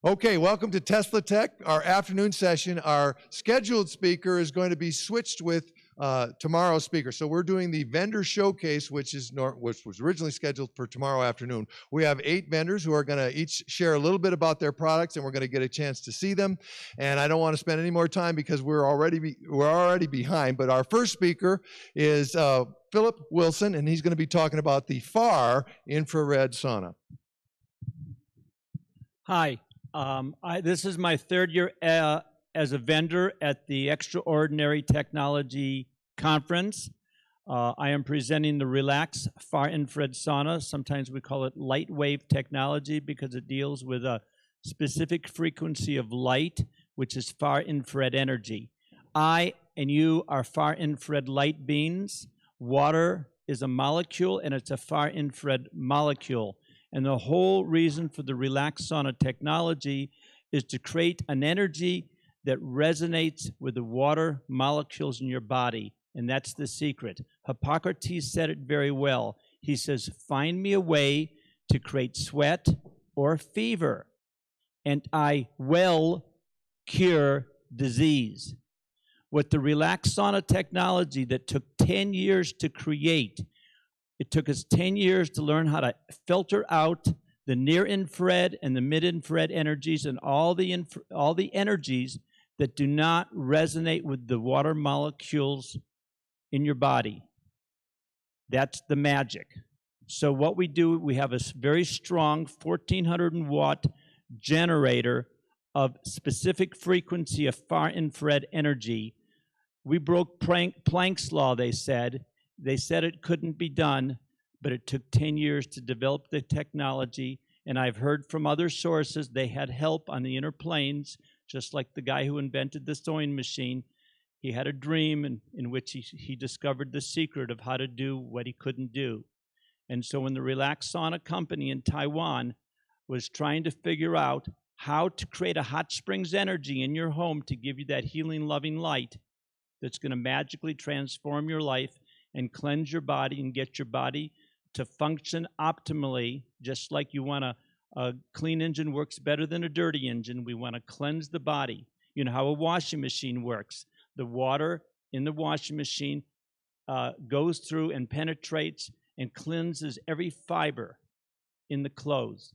Okay, welcome to Tesla Tech, our afternoon session. Our scheduled speaker is going to be switched with tomorrow's speaker. So we're doing the vendor showcase, which was originally scheduled for tomorrow afternoon. We have 8 vendors who are going to each share a little bit about their products, and we're going to get a chance to see them. And I don't want to spend any more time because we're already behind. But our first speaker is Philip Wilson, and he's going to be talking about the far infrared sauna. Hi. This is my 3rd year as a vendor at the Extraordinary Technology Conference. I am presenting the Relax Far Infrared Sauna. Sometimes we call it light wave technology because it deals with a specific frequency of light, which is far infrared energy. I and you are far infrared light beings. Water is a molecule, and it's a far infrared molecule. And the whole reason for the Relaxed Sauna technology is to create an energy that resonates with the water molecules in your body. And that's the secret. Hippocrates said it very well. He says, find me a way to create sweat or fever, and I will cure disease. With the Relaxed Sauna technology that took 10 years to create, it took us 10 years to learn how to filter out the near-infrared and the mid-infrared energies and all the energies that do not resonate with the water molecules in your body. That's the magic. So what we do, we have a very strong 1,400-watt generator of specific frequency of far infrared energy. We broke Planck's law, they said. They said it couldn't be done, but it took 10 years to develop the technology, and I've heard from other sources they had help on the inner planes, just like the guy who invented the sewing machine. He had a dream in which he discovered the secret of how to do what he couldn't do. And so when the Relaxed Sauna company in Taiwan was trying to figure out how to create a hot springs energy in your home to give you that healing, loving light that's going to magically transform your life and cleanse your body and get your body to function optimally, just like you want a clean engine works better than a dirty engine. We want to cleanse the body. You know how a washing machine works. The water in the washing machine goes through and penetrates and cleanses every fiber in the clothes.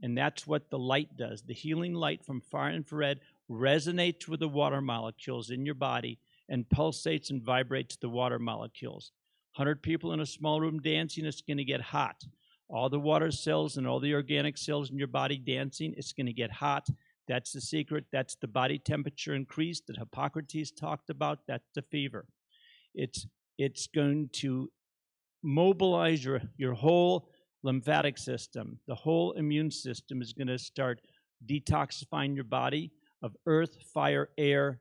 And that's what the light does. The healing light from far infrared resonates with the water molecules in your body and pulsates and vibrates the water molecules. 100 people in a small room dancing, it's going to get hot. All the water cells and all the organic cells in your body dancing, it's going to get hot. That's the secret. That's the body temperature increase that Hippocrates talked about. That's the fever. It's going to mobilize your whole lymphatic system. The whole immune system is going to start detoxifying your body of earth, fire, air,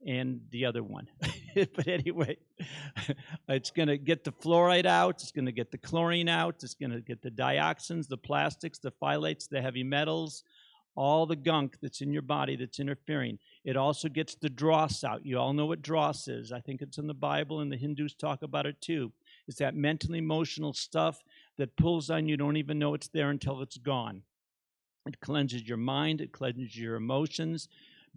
and the other one. But anyway, it's going to get the fluoride out, it's going to get the chlorine out, it's going to get the dioxins, the plastics, the phthalates, the heavy metals, all the gunk that's in your body that's interfering. It also gets the dross out. You all know what dross is. I think it's in the Bible, and the Hindus talk about it too. It's that mental, emotional stuff that pulls on you, don't even know it's there until it's gone. It cleanses your mind, it cleanses your emotions.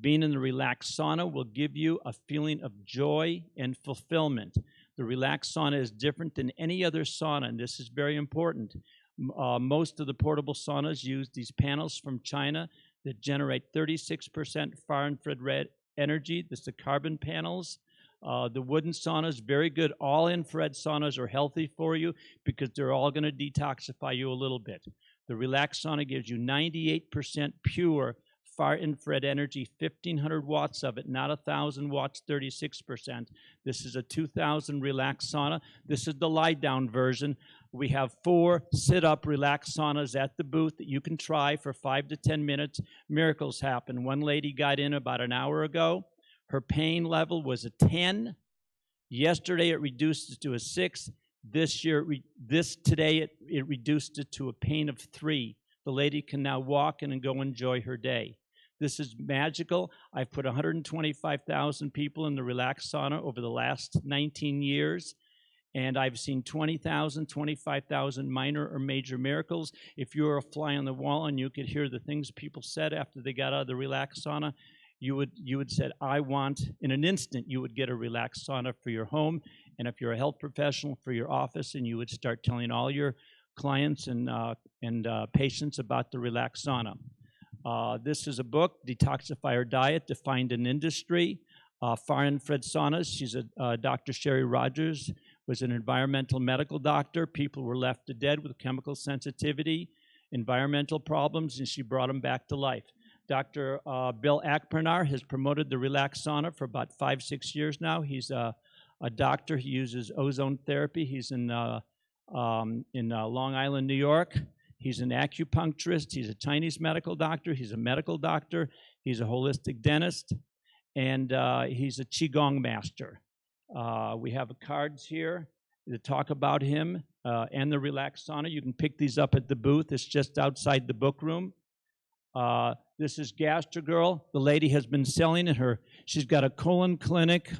Being in the Relaxed Sauna will give you a feeling of joy and fulfillment. The Relaxed Sauna is different than any other sauna, and this is very important. Most of the portable saunas use these panels from China that generate 36% far infrared energy. This is the carbon panels. The wooden saunas, very good. All infrared saunas are healthy for you because they're all going to detoxify you a little bit. The Relaxed Sauna gives you 98% pure far infrared energy, 1,500 watts of it, not 1,000 watts, 36%. This is a 2,000 Relaxed Sauna. This is the lie-down version. We have 4 sit-up Relaxed Saunas at the booth that you can try for 5 to 10 minutes. Miracles happen. One lady got in about an hour ago. Her pain level was a 10. Yesterday, it reduced it to a 6. Today, it reduced it to a pain of 3. The lady can now walk in and go enjoy her day. This is magical. I've put 125,000 people in the Relaxed Sauna over the last 19 years, And I've seen 20,000, 25,000 minor or major miracles. If you were a fly on the wall and you could hear the things people said after they got out of the relaxed sauna, you would said, I want, in an instant, you would get a relaxed sauna for your home. And if you're a health professional, for your office, and you would start telling all your clients and patients about the relaxed sauna. This is a book, Detoxify or Diet, Defined an Industry. Far Infrared Saunas, she's Dr. Sherry Rogers, was an environmental medical doctor. People were left to dead with chemical sensitivity, environmental problems, and she brought them back to life. Dr. Bill Akpernar has promoted the relaxed sauna for about 5-6 years now. He's a doctor. He uses ozone therapy. He's in Long Island, New York. He's an acupuncturist. He's a Chinese medical doctor. He's a medical doctor. He's a holistic dentist. And he's a Qigong master. We have cards here to talk about him and the relaxed sauna. You can pick these up at the booth. It's just outside the book room. This is Gastrogirl. The lady has been selling her. She's got a colon clinic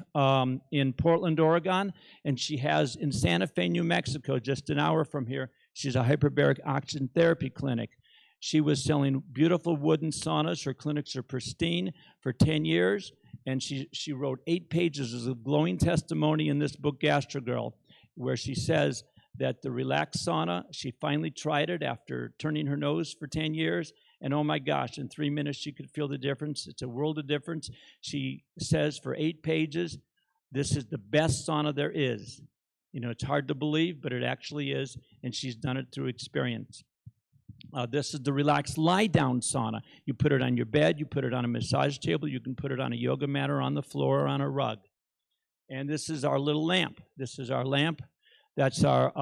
in Portland, Oregon, and she has in Santa Fe, New Mexico, just an hour from here, she's a hyperbaric oxygen therapy clinic. She was selling beautiful wooden saunas. Her clinics are pristine for 10 years, and she wrote 8 pages of glowing testimony in this book, Gastrogirl, where she says that the relaxed sauna, she finally tried it after turning her nose for 10 years, and oh my gosh, in 3 minutes she could feel the difference. It's a world of difference. She says for 8 pages, this is the best sauna there is. You know, it's hard to believe, but it actually is, and she's done it through experience. This is the relaxed lie-down sauna. You put it on your bed, you put it on a massage table, you can put it on a yoga mat or on the floor or on a rug. And this is our little lamp. This is our lamp. That's our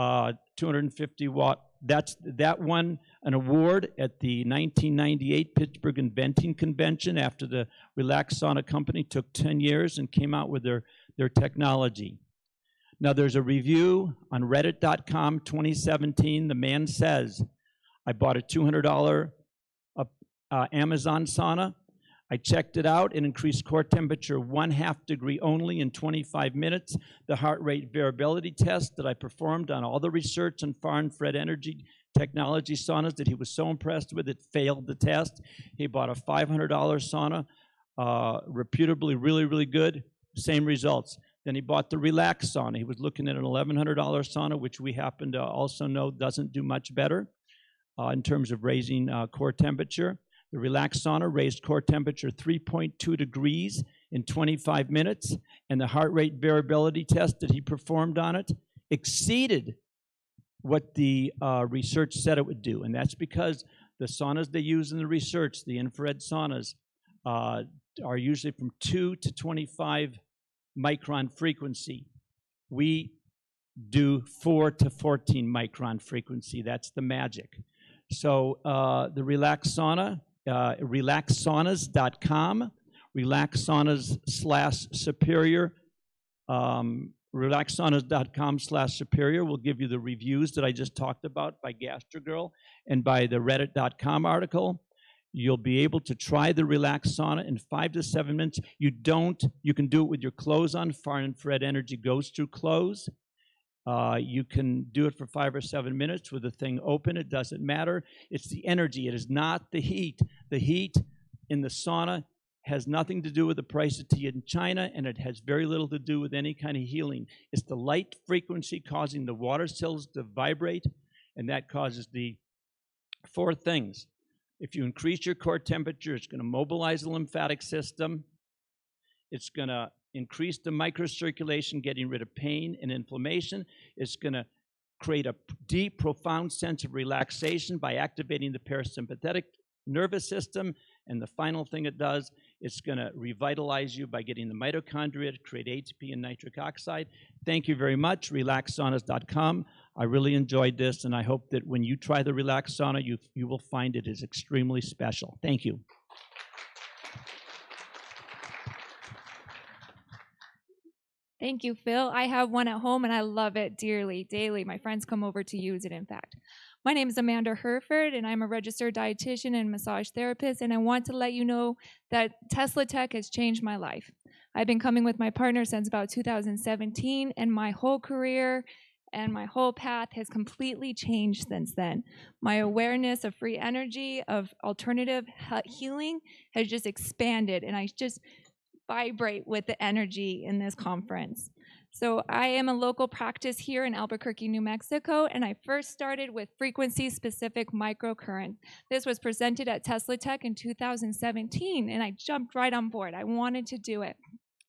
250-watt. That won an award at the 1998 Pittsburgh Inventing Convention after the Relaxed Sauna Company took 10 years and came out with their technology. Now, there's a review on Reddit.com 2017. The man says, I bought a $200 Amazon sauna. I checked it out. It increased core temperature 1/2 degree only in 25 minutes. The heart rate variability test that I performed on all the research on far infrared energy technology saunas that he was so impressed with, it failed the test. He bought a $500 sauna, reputably really, really good, same results. Then he bought the Relaxed Sauna. He was looking at an $1,100 sauna, which we happen to also know doesn't do much better in terms of raising core temperature. The Relaxed Sauna raised core temperature 3.2 degrees in 25 minutes, and the heart rate variability test that he performed on it exceeded what the research said it would do. And that's because the saunas they use in the research, the infrared saunas, are usually from 2 to 25 micron frequency. We do 4 to 14 micron frequency. That's the magic. So the Relaxed Sauna, relaxsaunas.com, relaxsaunas/superior, relaxsaunas.com/superior will give you the reviews that I just talked about by Gastrogirl and by the reddit.com article. You'll be able to try the Relaxed Sauna in 5 to 7 minutes. You can do it with your clothes on. Far infrared energy goes through clothes. You can do it for 5 or 7 minutes with the thing open. It doesn't matter. It's the energy. It is not the heat. The heat in the sauna has nothing to do with the price of tea in China, and it has very little to do with any kind of healing. It's the light frequency causing the water cells to vibrate, and that causes the 4 things. If you increase your core temperature, it's going to mobilize the lymphatic system. It's going to increase the microcirculation, getting rid of pain and inflammation. It's going to create a deep, profound sense of relaxation by activating the parasympathetic nervous system. And the final thing it does, it's going to revitalize you by getting the mitochondria to create ATP and nitric oxide. Thank you very much. RelaxedSaunas.com. I really enjoyed this, and I hope that when you try the Relaxed Sauna, you will find it is extremely special. Thank you. Thank you, Phil. I have one at home, and I love it dearly, daily. My friends come over to use it, in fact. My name is Amanda Herford, and I'm a registered dietitian and massage therapist, and I want to let you know that Tesla Tech has changed my life. I've been coming with my partner since about 2017, and my whole career and my whole path has completely changed since then. My awareness of free energy, of alternative healing has just expanded, and I just vibrate with the energy in this conference. So I am a local practice here in Albuquerque, New Mexico, and I first started with frequency-specific microcurrent. This was presented at Tesla Tech in 2017, and I jumped right on board. I wanted to do it.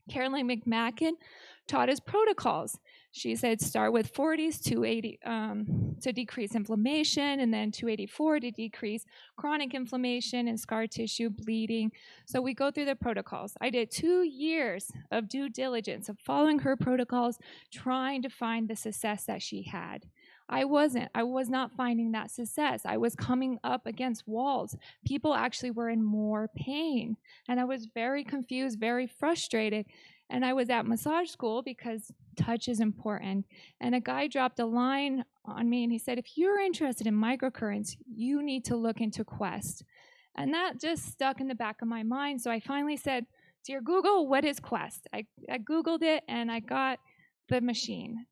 Carolyn McMacken taught us protocols. She said start with 40s, 280 to decrease inflammation, and then 284 to decrease chronic inflammation and scar tissue bleeding. So we go through the protocols. I did 2 years of due diligence of following her protocols, trying to find the success that she had. I was not finding that success. I was coming up against walls. People actually were in more pain. And I was very confused, very frustrated. And I was at massage school because touch is important. And a guy dropped a line on me and he said, if you're interested in microcurrents, you need to look into Quest. And that just stuck in the back of my mind. So I finally said, dear Google, what is Quest? I Googled it and I got the machine.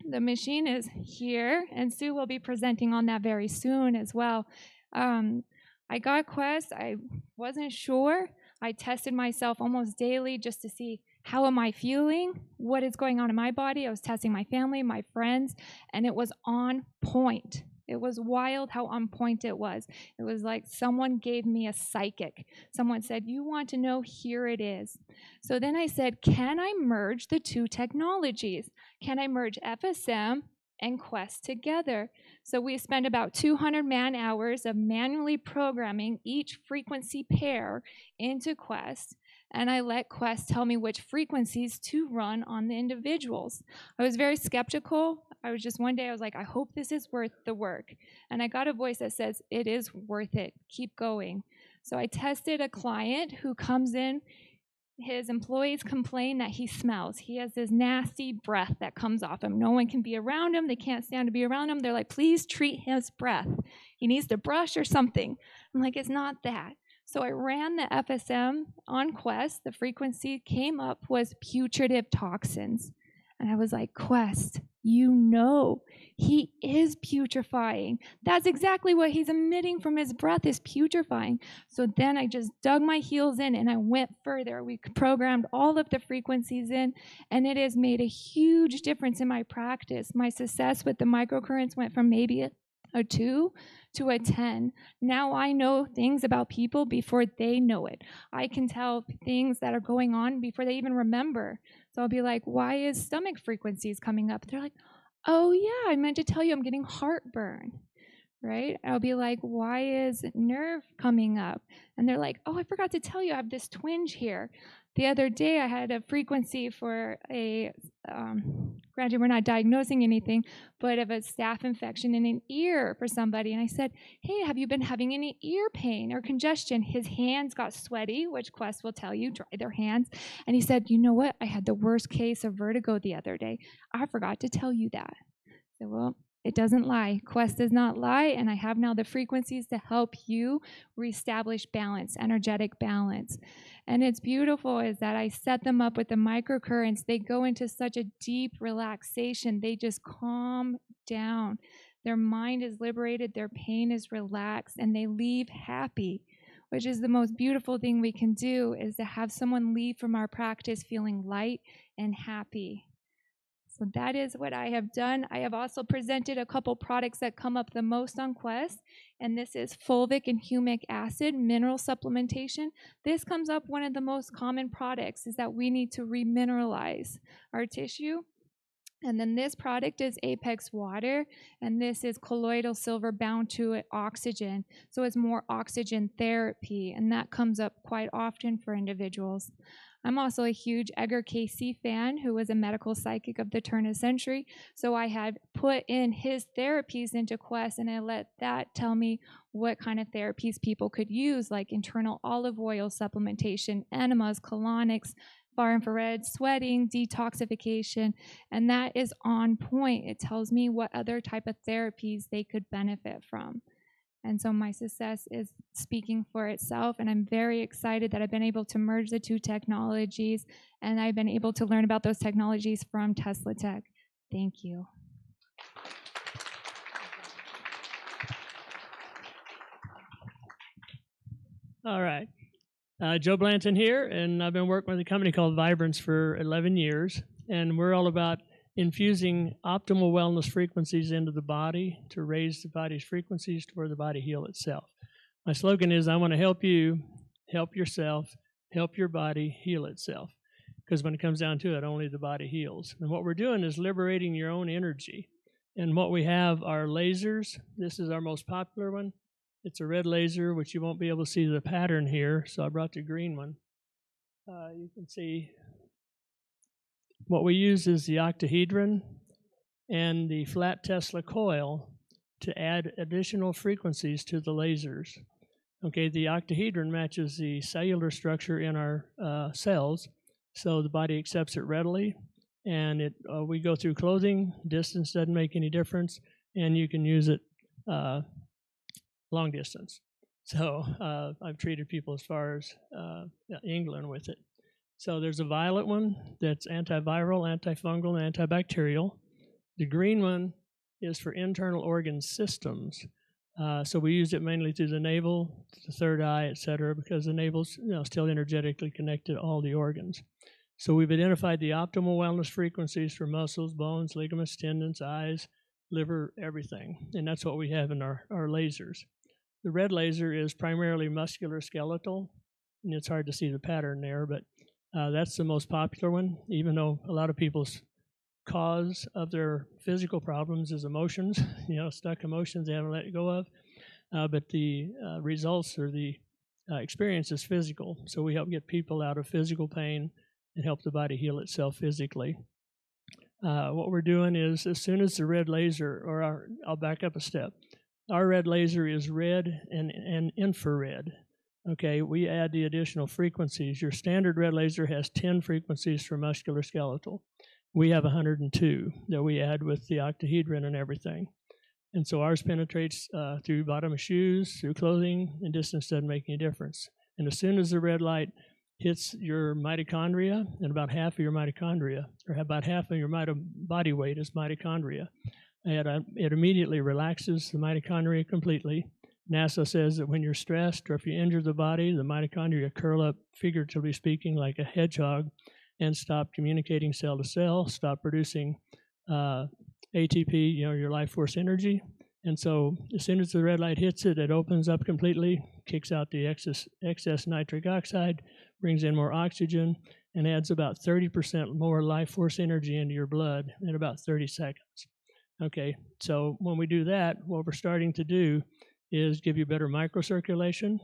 The machine is here, and Sue will be presenting on that very soon as well. I got Quest. I wasn't sure. I tested myself almost daily just to see how am I feeling, what is going on in my body. I was testing my family, my friends, and it was on point. It was wild how on point it was. It was like someone gave me a psychic. Someone said, you want to know, here it is. So then I said, can I merge the two technologies? Can I merge FSM and Quest together? So we spent about 200 man-hours of manually programming each frequency pair into Quest, and I let Quest tell me which frequencies to run on the individuals. I was very skeptical. One day I was like, I hope this is worth the work. And I got a voice that says, it is worth it. Keep going. So I tested a client who comes in. His employees complain that he smells. He has this nasty breath that comes off him. No one can be around him. They can't stand to be around him. They're like, please treat his breath. He needs to brush or something. I'm like, it's not that. So I ran the FSM on Quest. The frequency came up was putrefacious toxins. And I was like, Quest, he is putrefying. That's exactly what he's emitting from his breath, is putrefying. So then I just dug my heels in and I went further. We programmed all of the frequencies in, and it has made a huge difference in my practice. My success with the microcurrents went from maybe a 2 to a 10. Now I know things about people before they know it. I can tell things that are going on before they even remember. So I'll be like, why is stomach frequencies coming up? They're like, oh yeah, I meant to tell you I'm getting heartburn, right? I'll be like, why is nerve coming up? And they're like, oh, I forgot to tell you I have this twinge here. The other day I had a frequency for granted we're not diagnosing anything, but of a staph infection in an ear for somebody. And I said, hey, have you been having any ear pain or congestion? His hands got sweaty, which Quest will tell you, dry their hands. And he said, you know what? I had the worst case of vertigo the other day. I forgot to tell you that. I said, well, it doesn't lie. Quest does not lie, and I have now the frequencies to help you reestablish balance, energetic balance. And it's beautiful is that I set them up with the microcurrents. They go into such a deep relaxation. They just calm down. Their mind is liberated, their pain is relaxed, and they leave happy, which is the most beautiful thing we can do, is to have someone leave from our practice feeling light and happy. So that is what I have done. I have also presented a couple products that come up the most on Quest, and this is Fulvic and Humic acid mineral supplementation. This comes up, one of the most common products is that we need to remineralize our tissue. And then this product is Apex Water, and this is colloidal silver bound to oxygen. So it's more oxygen therapy, and that comes up quite often for individuals. I'm also a huge Edgar Cayce fan, who was a medical psychic of the turn of the century. So I had put in his therapies into Quest, and I let that tell me what kind of therapies people could use, like internal olive oil supplementation, enemas, colonics, far infrared, sweating, detoxification, and that is on point. It tells me what other type of therapies they could benefit from. And so my success is speaking for itself. And I'm very excited that I've been able to merge the two technologies, and I've been able to learn about those technologies from Tesla Tech. Thank you. All right. Joe Blanton here, and I've been working with a company called Vibrance for 11 years, and we're all about infusing optimal wellness frequencies into the body to raise the body's frequencies to where the body heal itself. My slogan is, I want to help you, help yourself, help your body heal itself, because when it comes down to it, only the body heals. And what we're doing is liberating your own energy. And what we have are lasers. This is our most popular one. It's a red laser, which you won't be able to see the pattern here, so I brought the green one. You can see what we use is the octahedron and the flat Tesla coil to add additional frequencies to the lasers. Okay, the octahedron matches the cellular structure in our cells, so the body accepts it readily, and we go through clothing. Distance doesn't make any difference, and you can use it long distance. So I've treated people as far as England with it. So there's a violet one that's antiviral, antifungal, and antibacterial. The green one is for internal organ systems. So we use it mainly through the navel, the third eye, etc., because the navel's still energetically connected to all the organs. So we've identified the optimal wellness frequencies for muscles, bones, ligaments, tendons, eyes, liver, everything. And that's what we have in our lasers. The red laser is primarily musculoskeletal, and it's hard to see the pattern there, but that's the most popular one, even though a lot of people's cause of their physical problems is emotions, stuck emotions they haven't let go of. But the results or the experience is physical. So we help get people out of physical pain and help the body heal itself physically. What we're doing is, as soon as the red laser, I'll back up a step. Our red laser is red and infrared. Okay, we add the additional frequencies. Your standard red laser has 10 frequencies for musculoskeletal. We have 102 that we add with the octahedron and everything. And so ours penetrates through bottom of shoes, through clothing, and distance doesn't make any difference. And as soon as the red light hits your mitochondria, and about half of your mitochondria, or about half of your body weight is mitochondria, it immediately relaxes the mitochondria completely. NASA says that when you're stressed or if you injure the body, the mitochondria curl up, figuratively speaking, like a hedgehog, and stop communicating cell to cell, stop producing ATP, your life force energy. And so as soon as the red light hits it, it opens up completely, kicks out the excess nitric oxide, brings in more oxygen, and adds about 30% more life force energy into your blood in about 30 seconds. Okay, so when we do that, what we're starting to do is give you better microcirculation,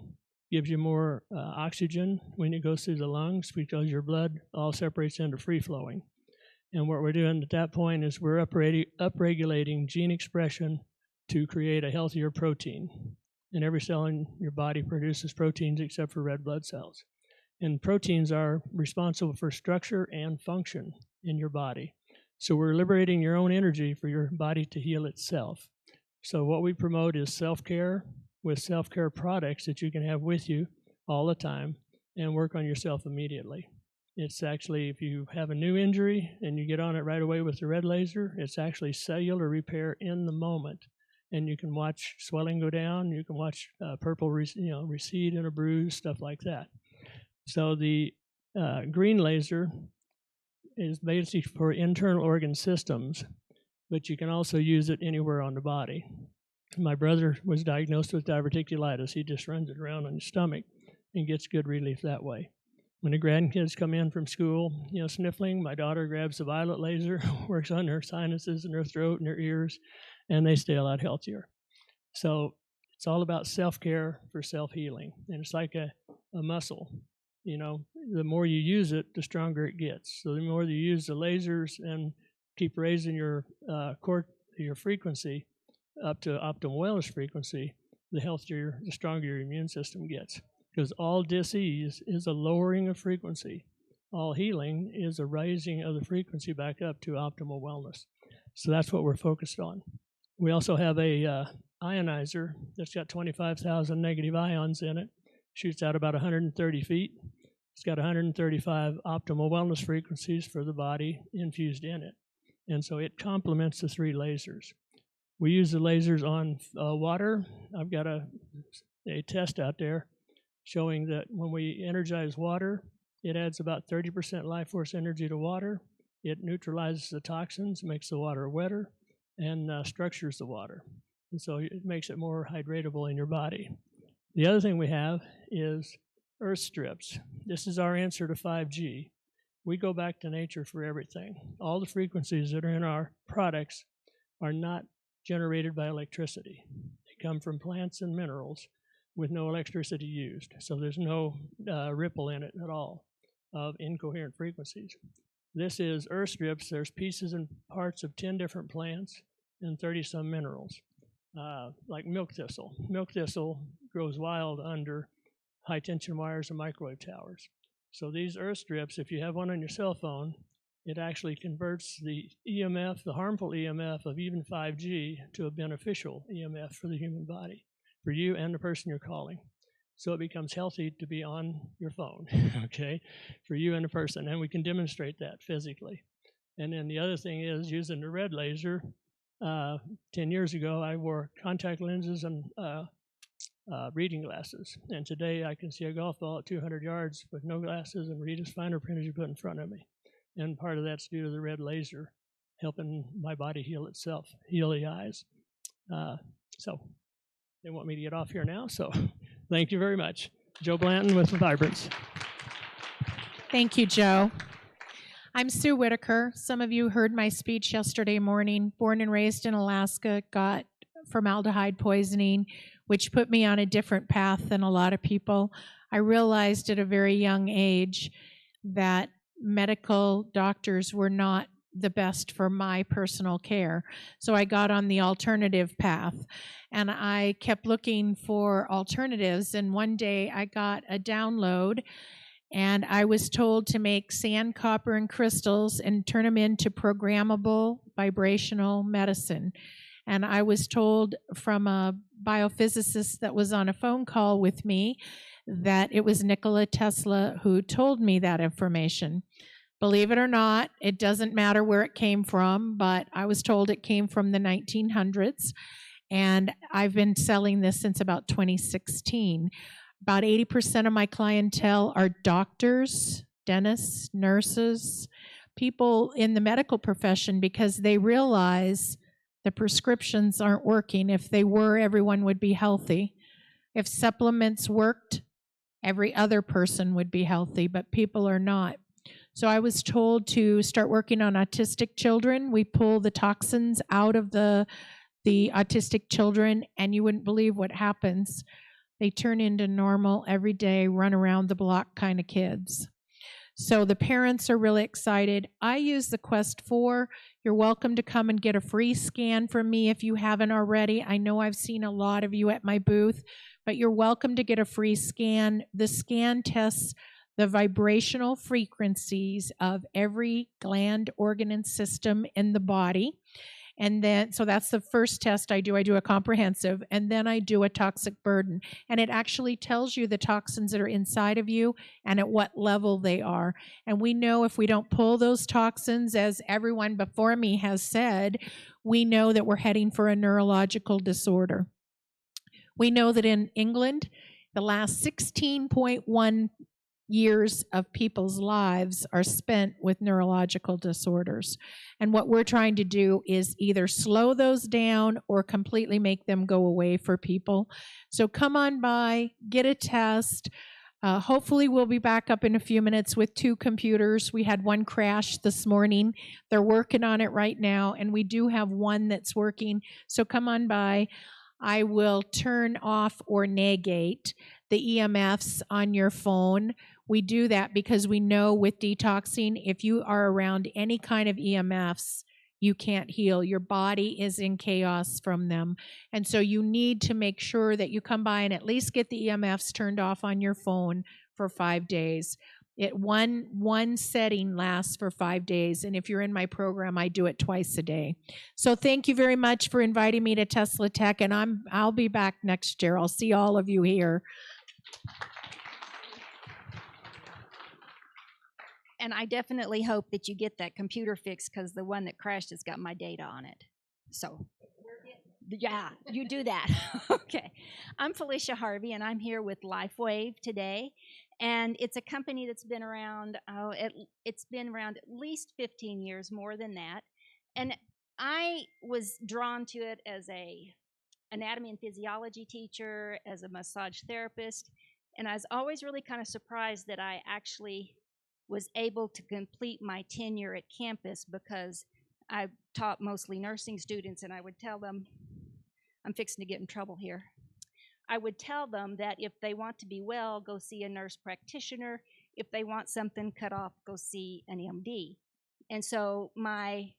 gives you more oxygen when it goes through the lungs because your blood all separates into free-flowing. And what we're doing at that point is we're upregulating gene expression to create a healthier protein. And every cell in your body produces proteins except for red blood cells. And proteins are responsible for structure and function in your body. So we're liberating your own energy for your body to heal itself. So what we promote is self-care with self-care products that you can have with you all the time and work on yourself immediately. It's actually, if you have a new injury and you get on it right away with the red laser, it's actually cellular repair in the moment. And you can watch swelling go down, you can watch purple recede in a bruise, stuff like that. So the green laser is basically for internal organ systems, but you can also use it anywhere on the body. My brother was diagnosed with diverticulitis. He just runs it around on his stomach and gets good relief that way. When the grandkids come in from school, sniffling, my daughter grabs the violet laser, works on her sinuses and her throat and her ears, and they stay a lot healthier. So it's all about self-care for self-healing. And it's like a muscle. The more you use it, the stronger it gets. So the more you use the lasers and keep raising your frequency up to optimal wellness frequency, the healthier, the stronger your immune system gets. Because all disease is a lowering of frequency. All healing is a raising of the frequency back up to optimal wellness. So that's what we're focused on. We also have a Ionizer that's got 25,000 negative ions in it, shoots out about 130 feet. It's got 135 optimal wellness frequencies for the body infused in it. And so it complements the 3 lasers. We use the lasers on water. I've got a test out there showing that when we energize water, it adds about 30% life force energy to water. It neutralizes the toxins, makes the water wetter, and structures the water. And so it makes it more hydratable in your body. The other thing we have is earth strips. This is our answer to 5G. We go back to nature for everything. All the frequencies that are in our products are not generated by electricity. They come from plants and minerals with no electricity used. So there's no ripple in it at all of incoherent frequencies. This is earth strips. There's pieces and parts of 10 different plants and 30-some minerals, like milk thistle. Milk thistle grows wild under high-tension wires and microwave towers. So these earth strips, if you have one on your cell phone, it actually converts the EMF, the harmful EMF of even 5G, to a beneficial EMF for the human body, for you and the person you're calling. So it becomes healthy to be on your phone, okay, for you and the person, and we can demonstrate that physically. And then the other thing is using the red laser. 10 years ago, I wore contact lenses and reading glasses, and today I can see a golf ball at 200 yards with no glasses and read as fine a print as you put in front of me. And part of that's due to the red laser helping my body heal itself, heal the eyes. So they want me to get off here now, so thank you very much. Joe Blanton with Vibrance. Thank you, Joe. I'm Sue Whitaker. Some of you heard my speech yesterday morning. Born and raised in Alaska, got formaldehyde poisoning, which put me on a different path than a lot of people. I realized at a very young age that medical doctors were not the best for my personal care. So I got on the alternative path, and I kept looking for alternatives. And one day I got a download, and I was told to make sand, copper, and crystals and turn them into programmable vibrational medicine. And I was told from a biophysicist that was on a phone call with me that it was Nikola Tesla who told me that information. Believe it or not, it doesn't matter where it came from, but I was told it came from the 1900s, and I've been selling this since about 2016. About 80% of my clientele are doctors, dentists, nurses, people in the medical profession, because they realize the prescriptions aren't working. If they were, everyone would be healthy. If supplements worked, every other person would be healthy, but people are not. So I was told to start working on autistic children. We pull the toxins out of the autistic children, and you wouldn't believe what happens. They turn into normal, everyday, run around the block kind of kids. So the parents are really excited. I use the Quest 4. You're welcome to come and get a free scan from me if you haven't already. I know I've seen a lot of you at my booth, but you're welcome to get a free scan. The scan tests the vibrational frequencies of every gland, organ, and system in the body. And then, so that's the first test I do. I do a comprehensive, and then I do a toxic burden. And it actually tells you the toxins that are inside of you and at what level they are. And we know if we don't pull those toxins, as everyone before me has said, we know that we're heading for a neurological disorder. We know that in England, the last 16.1 years of people's lives are spent with neurological disorders. And what we're trying to do is either slow those down or completely make them go away for people. So come on by, get a test. Hopefully we'll be back up in a few minutes with 2 computers. We had one crash this morning. They're working on it right now, and we do have one that's working. So come on by. I will turn off or negate the EMFs on your phone. We do that because we know with detoxing, if you are around any kind of EMFs, you can't heal. Your body is in chaos from them. And so you need to make sure that you come by and at least get the EMFs turned off on your phone for 5 days. One setting lasts for 5 days, and if you're in my program, I do it twice a day. So thank you very much for inviting me to Tesla Tech, and I'll be back next year. I'll see all of you here. And I definitely hope that you get that computer fixed, because the one that crashed has got my data on it. So, yeah, you do that. Okay. I'm Felicia Harvey, and I'm here with LifeWave today. And it's a company that's been around, it's been around at least 15 years, more than that. And I was drawn to it as a anatomy and physiology teacher, as a massage therapist. And I was always really kind of surprised that I actually was able to complete my tenure at campus, because I taught mostly nursing students, and I would tell them, I'm fixing to get in trouble here. I would tell them that if they want to be well, go see a nurse practitioner. If they want something cut off, go see an MD. And so my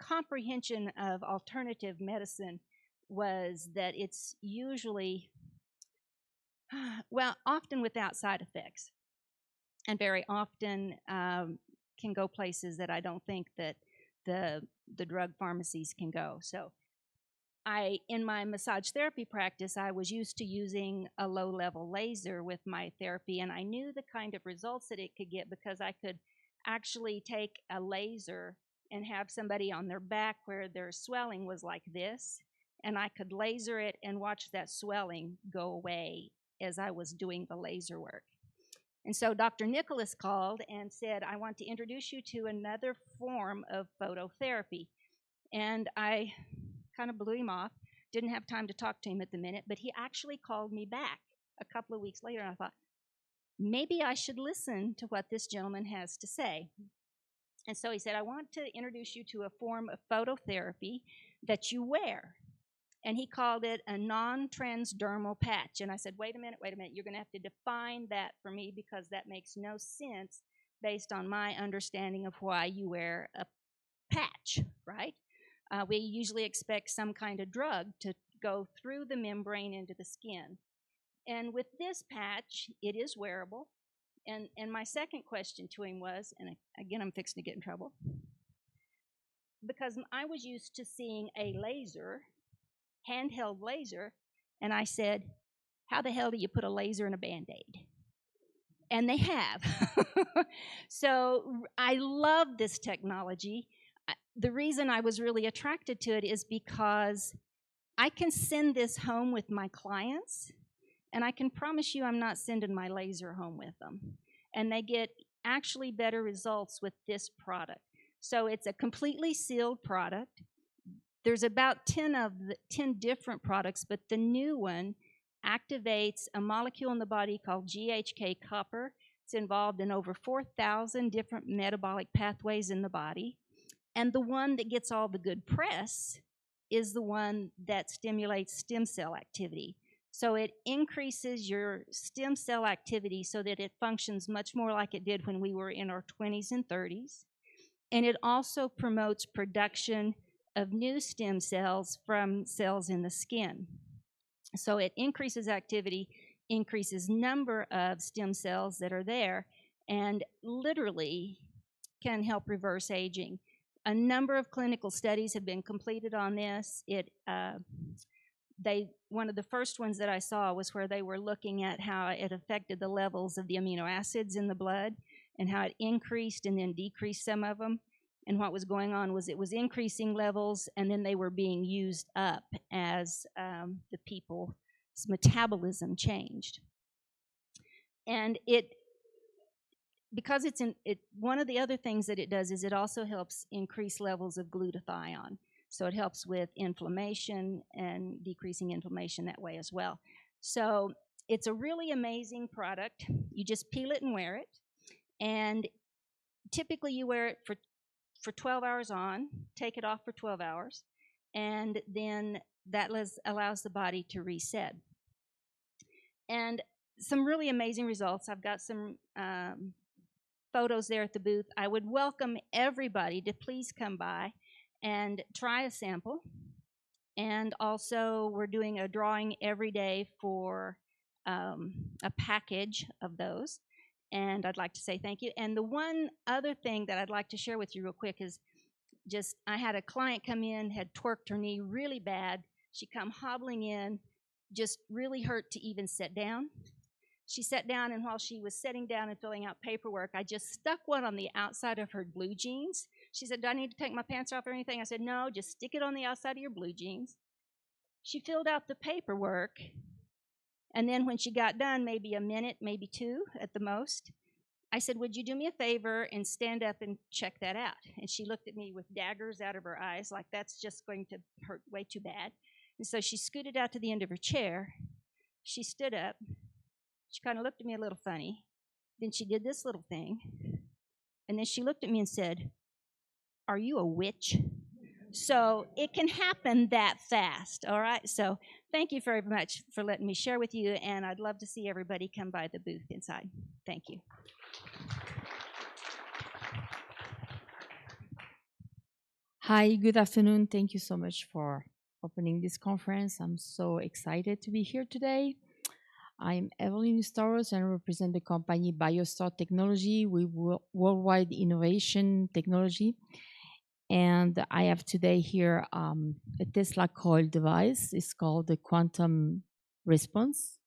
comprehension of alternative medicine was that it's usually, well, often without side effects, and very often can go places that I don't think that the drug pharmacies can go. So in my massage therapy practice, I was used to using a low-level laser with my therapy, and I knew the kind of results that it could get, because I could actually take a laser and have somebody on their back where their swelling was like this, and I could laser it and watch that swelling go away as I was doing the laser work. And so Dr. Nicholas called and said, I want to introduce you to another form of phototherapy. And I kind of blew him off, didn't have time to talk to him at the minute, but he actually called me back a couple of weeks later, and I thought, maybe I should listen to what this gentleman has to say. And so he said, I want to introduce you to a form of phototherapy that you wear. And he called it a non-transdermal patch. And I said, wait a minute, you're going to have to define that for me, because that makes no sense based on my understanding of why you wear a patch, right? We usually expect some kind of drug to go through the membrane into the skin. And with this patch, it is wearable. And my second question to him was, and again, I'm fixing to get in trouble, because I was used to seeing a laser, handheld laser, and I said, how the hell do you put a laser in a Band-Aid? And they have. So I love this technology. The reason I was really attracted to it is because I can send this home with my clients, and I can promise you I'm not sending my laser home with them. And they get actually better results with this product. So it's a completely sealed product. There's about 10 different products, but the new one activates a molecule in the body called GHK copper. It's involved in over 4,000 different metabolic pathways in the body. And the one that gets all the good press is the one that stimulates stem cell activity. So it increases your stem cell activity so that it functions much more like it did when we were in our 20s and 30s. And it also promotes production of new stem cells from cells in the skin. So it increases activity, increases number of stem cells that are there, and literally can help reverse aging. A number of clinical studies have been completed on this. One of the first ones that I saw was where they were looking at how it affected the levels of the amino acids in the blood, and how it increased and then decreased some of them. And what was going on was it was increasing levels, and then they were being used up as the people's metabolism changed. And because one of the other things that it does is it also helps increase levels of glutathione. So it helps with inflammation and decreasing inflammation that way as well. So it's a really amazing product. You just peel it and wear it. And typically you wear it for 12 hours on, take it off for 12 hours, and then that allows the body to reset. And some really amazing results. I've got some photos there at the booth. I would welcome everybody to please come by and try a sample. And also, we're doing a drawing every day for a package of those. and I'd like to say thank you. And the one other thing that I'd like to share with you real quick is just I had a client come in, had twerked her knee really bad. She come hobbling in, just really hurt to even sit down. She sat down, and while she was sitting down and filling out paperwork, I just stuck one on the outside of her blue jeans. She said, "Do I need to take my pants off or anything?" I said, "No, just stick it on the outside of your blue jeans." She filled out the paperwork, and then when she got done, maybe a minute, maybe two at the most, I said, "Would you do me a favor and stand up and check that out?" And she looked at me with daggers out of her eyes, like that's just going to hurt way too bad. And so she scooted out to the end of her chair. She stood up. She kind of looked at me a little funny. Then she did this little thing. And then she looked at me and said, "Are you a witch?" So it can happen that fast, all right? So thank you very much for letting me share with you, and I'd love to see everybody come by the booth inside. Thank you. Hi, good afternoon. Thank you so much for opening this conference. I'm so excited to be here today. I'm Evelyn Staros and I represent the company Biostar Technology with worldwide innovation technology. And I have today here a Tesla coil device. It's called the Quantum Response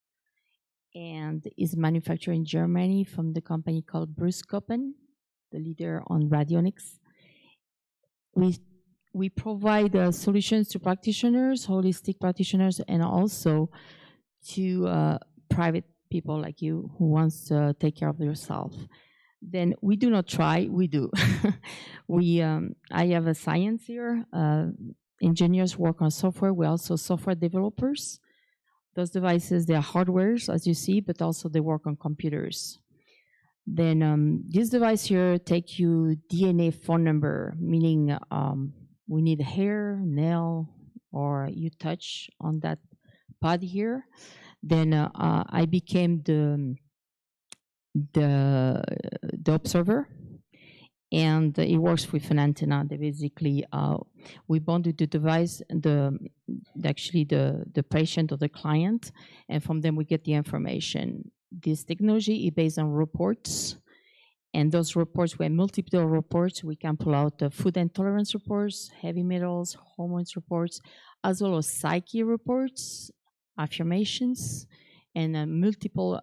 and is manufactured in Germany from the company called Bruce Koppen, the leader on radionics. We provide solutions to practitioners, holistic practitioners, and also to private people like you who wants to take care of yourself. Then we do not try, we do. I have a science here. Engineers work on software. We're also software developers. Those devices, they are hardwares, as you see, but also they work on computers. Then this device here take you DNA phone number, meaning we need hair, nail, or you touch on that pad here. Then I became the observer, and it works with an antenna. They basically we bonded the device, the patient or the client, and from them we get the information. This technology is based on reports, and those reports were multiple reports. We can pull out the food intolerance reports, heavy metals, hormones reports, as well as psyche reports, affirmations, and multiple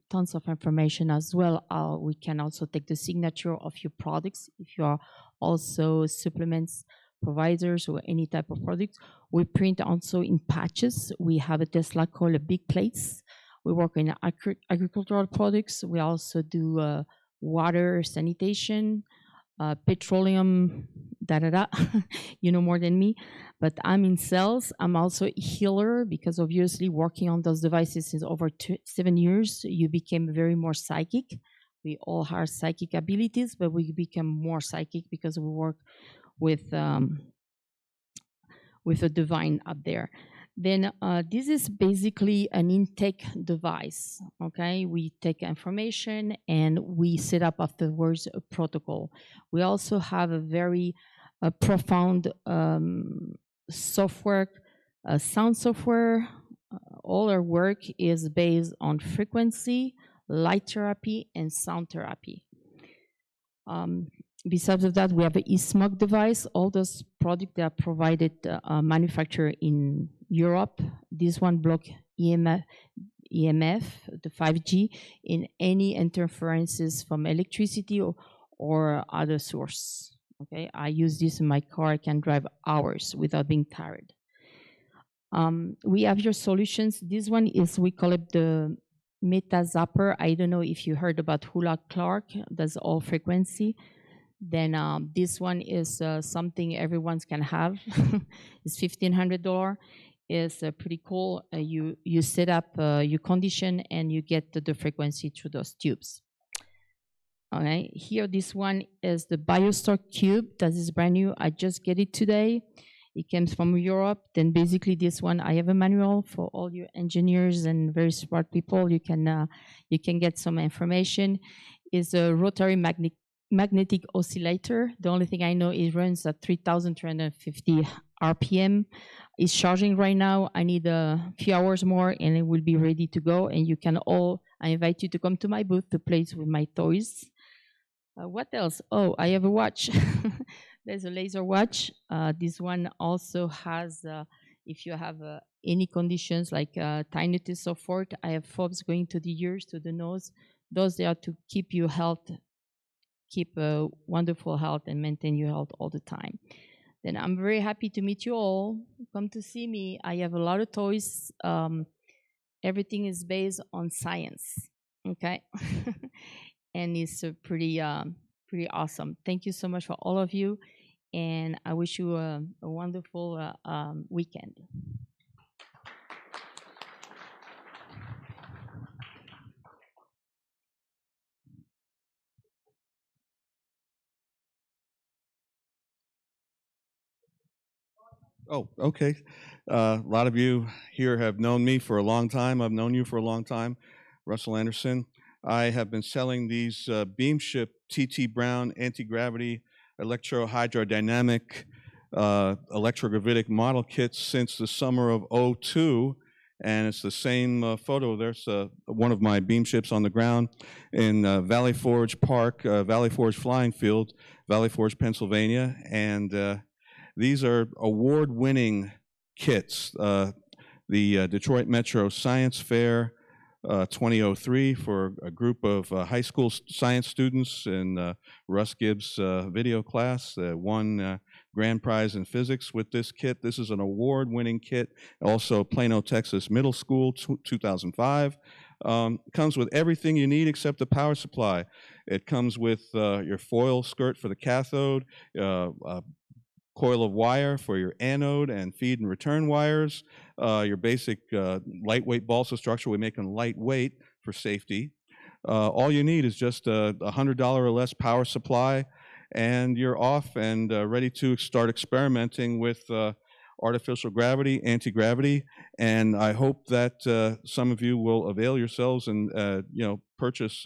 tons of information as well. We can also take the signature of your products if you are also supplements providers or any type of products. We print also in patches. We have a Tesla called a big plates. We work in agricultural products. We also do water sanitation, petroleum, you know more than me, but I'm in sales. I'm also a healer because obviously working on those devices since over 7 years, you became very more psychic. We all have psychic abilities, but we become more psychic because we work with the divine up there. Then this is basically an intake device, okay? We take information and we set up afterwards a protocol. We also have a very profound software, sound software. All our work is based on frequency, light therapy, and sound therapy. Besides of that, we have an e-smog device. All those products that are provided, manufactured in Europe. This one block EMF, the 5G, in any interferences from electricity or other source. Okay, I use this in my car. I can drive hours without being tired. We have your solutions. This one is, we call it the Meta Zapper. I don't know if you heard about Hula Clark. That's all frequency. Then this one is something everyone can have. It's $1,500. It's pretty cool. You set up, you condition, and you get the frequency through those tubes. All right, here this one is the Biostar Cube. That is brand new. I just get it today. It comes from Europe. Then basically this one, I have a manual for all your engineers and very smart people. You can get some information. It's a rotary magnetic oscillator. The only thing I know, it runs at 3,350 RPM. It's charging right now. I need a few hours more and it will be ready to go. And you can all, I invite you to come to my booth to play with my toys. What else? Oh, I have a watch. There's a laser watch. This one also has, if you have any conditions like tinnitus, so forth, I have fobs going to the ears, to the nose. Those they are to keep you health, keep a wonderful health and maintain your health all the time. Then I'm very happy to meet you all. Come to see me. I have a lot of toys. Everything is based on science, okay? And it's pretty awesome. Thank you so much for all of you, and I wish you a wonderful weekend. Oh, okay. A lot of you here have known me for a long time. I've known you for a long time. Russell Anderson. I have been selling these Beamship TT Brown anti-gravity electrohydrodynamic electrogravitic model kits since the summer of '02. And it's the same photo. There's one of my Beamships on the ground in Valley Forge Park, Valley Forge Flying Field, Valley Forge, Pennsylvania. And these are award-winning kits. The Detroit Metro Science Fair 2003 for a group of high school science students in Russ Gibbs' video class won grand prize in physics with this kit. This is an award-winning kit. Also, Plano, Texas Middle School, 2005. Comes with everything you need except the power supply. It comes with your foil skirt for the cathode, coil of wire for your anode and feed and return wires, your basic lightweight balsa structure. We make them lightweight for safety. All you need is just a $100 or less power supply, and you're off and ready to start experimenting with artificial gravity, anti-gravity, and I hope that some of you will avail yourselves and purchase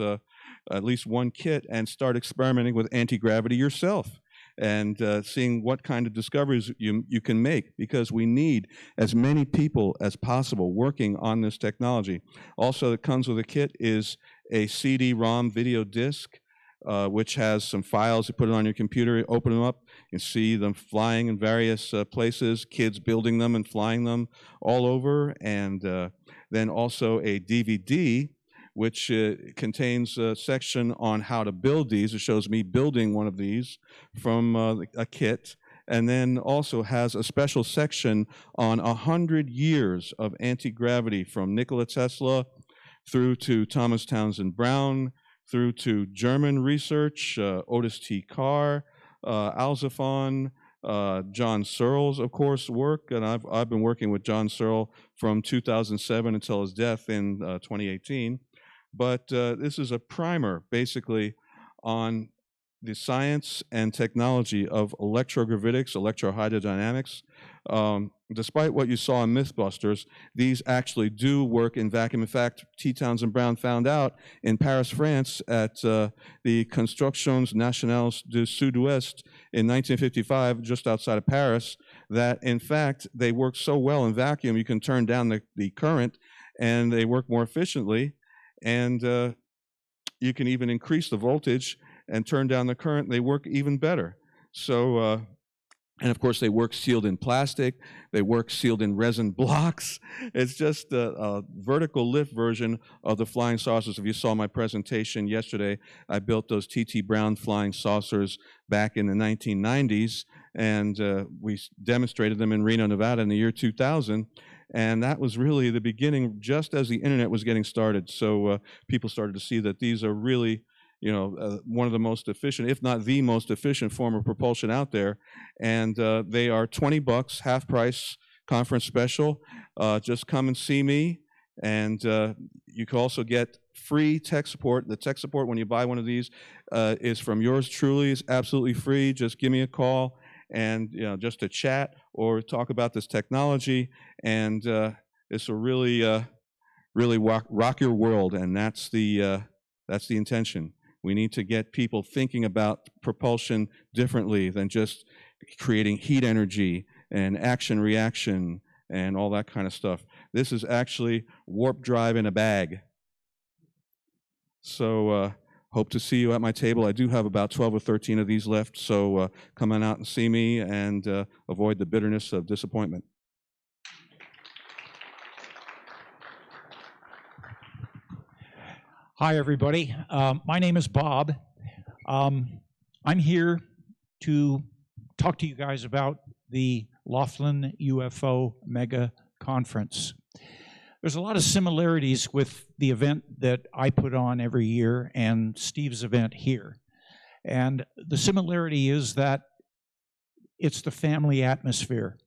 at least one kit and start experimenting with anti-gravity yourself, and seeing what kind of discoveries you can make, because we need as many people as possible working on this technology. Also, that comes with a kit is a CD-ROM video disc, which has some files. You put it on your computer, you open them up, you see them flying in various places, kids building them and flying them all over, and then also a DVD, which contains a section on how to build these. It shows me building one of these from a kit, and then also has a special section on 100 years of anti-gravity from Nikola Tesla through to Thomas Townsend Brown, through to German research, Otis T. Carr, Alzafon, John Searle's, of course, work, and I've been working with John Searle from 2007 until his death in 2018. But this is a primer, basically, on the science and technology of electrogravitics, electrohydrodynamics. Despite what you saw in Mythbusters, these actually do work in vacuum. In fact, T. Townsend Brown found out in Paris, France, at the Constructions Nationales du Sud-Ouest in 1955, just outside of Paris, that in fact they work so well in vacuum you can turn down the current and they work more efficiently. And you can even increase the voltage and turn down the current. They work even better. So, and of course, they work sealed in plastic. They work sealed in resin blocks. It's just a vertical lift version of the flying saucers. If you saw my presentation yesterday, I built those T.T. Brown flying saucers back in the 1990s, and we demonstrated them in Reno, Nevada in the year 2000. And that was really the beginning, just as the internet was getting started. So people started to see that these are really, one of the most efficient, if not the most efficient form of propulsion out there. And they are $20, half price, conference special. Just come and see me. And you can also get free tech support. The tech support when you buy one of these is from yours truly. It's absolutely free. Just give me a call, and just to chat or talk about this technology, and this will really rock your world, and that's the intention. We need to get people thinking about propulsion differently than just creating heat energy and action reaction and all that kind of stuff. This is actually warp drive in a bag. So hope to see you at my table. I do have about 12 or 13 of these left, so come on out and see me and avoid the bitterness of disappointment. Hi, everybody. My name is Bob. I'm here to talk to you guys about the Laughlin UFO Mega Conference. There's a lot of similarities with the event that I put on every year and Steve's event here. And the similarity is that it's the family atmosphere.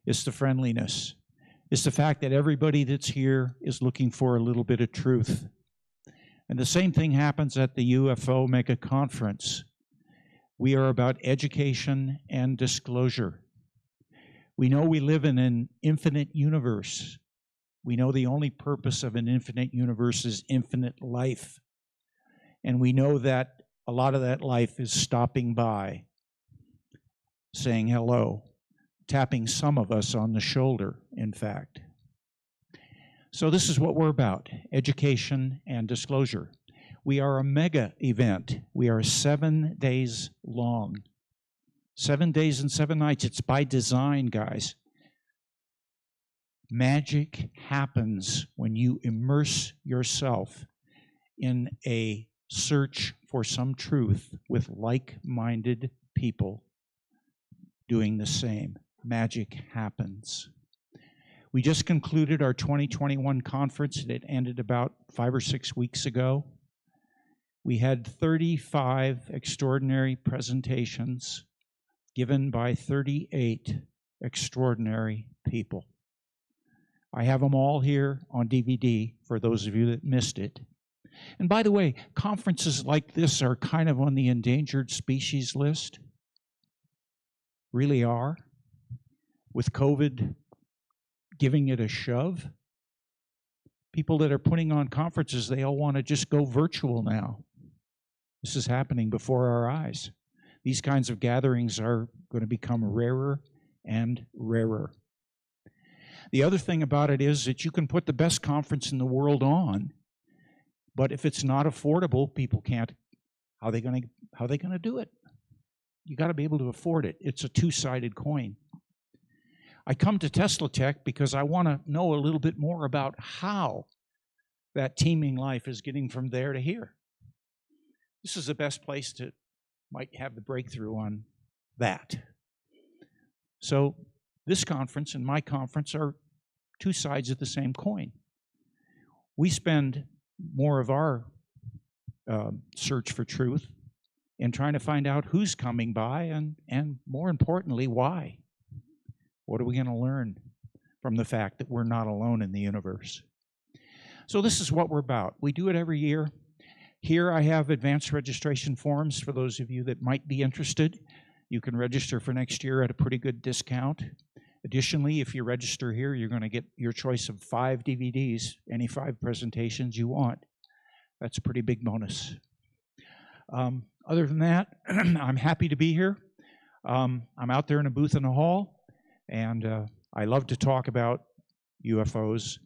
It's the friendliness. It's the fact that everybody that's here is looking for a little bit of truth. And the same thing happens at the UFO Mega Conference. We are about education and disclosure. We know we live in an infinite universe. We know the only purpose of an infinite universe is infinite life. And we know that a lot of that life is stopping by, saying hello, tapping some of us on the shoulder, in fact. So this is what we're about, education and disclosure. We are a mega event. We are 7 days long. 7 days and 7 nights. It's by design, guys. Magic happens when you immerse yourself in a search for some truth with like-minded people doing the same. Magic happens. We just concluded our 2021 conference. It ended about 5 or 6 weeks ago. We had 35 extraordinary presentations given by 38 extraordinary people. I have them all here on DVD for those of you that missed it. And by the way, conferences like this are kind of on the endangered species list. Really are. With COVID giving it a shove. People that are putting on conferences, they all want to just go virtual now. This is happening before our eyes. These kinds of gatherings are going to become rarer and rarer. The other thing about it is that you can put the best conference in the world on, but if it's not affordable, people can't. How are they going to do it? You got to be able to afford it. It's a two-sided coin. I come to Tesla Tech because I want to know a little bit more about how that teeming life is getting from there to here. This is the best place to might have the breakthrough on that. So this conference and my conference are two sides of the same coin. We spend more of our search for truth in trying to find out who's coming by and more importantly, why. What are we going to learn from the fact that we're not alone in the universe? So this is what we're about. We do it every year. Here I have advanced registration forms for those of you that might be interested. You can register for next year at a pretty good discount. Additionally, if you register here, you're going to get your choice of 5 DVDs, any 5 presentations you want. That's a pretty big bonus. Other than that, I'm happy to be here. I'm out there in a booth in the hall. And I love to talk about UFOs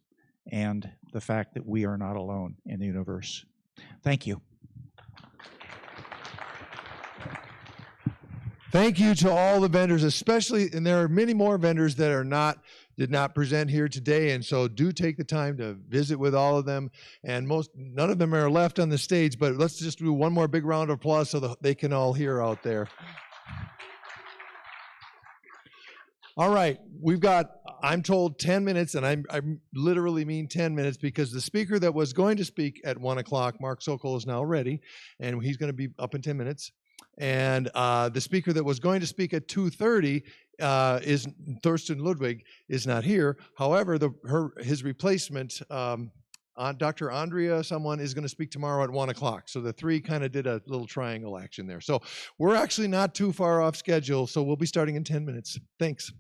and the fact that we are not alone in the universe. Thank you. Thank you to all the vendors, especially, and there are many more vendors that did not present here today, and so do take the time to visit with all of them. And none of them are left on the stage, but let's just do one more big round of applause so that they can all hear out there. All right, we've got, I'm told 10 minutes, and I literally mean 10 minutes because the speaker that was going to speak at 1 o'clock, Mark Sokol, is now ready, and he's going to be up in 10 minutes. And the speaker that was going to speak at 2:30 is Thorsten Ludwig, is not here. However, his replacement, Dr. Andrea, someone, is going to speak tomorrow at 1 o'clock. So the three kind of did a little triangle action there. So we're actually not too far off schedule, so we'll be starting in 10 minutes. Thanks.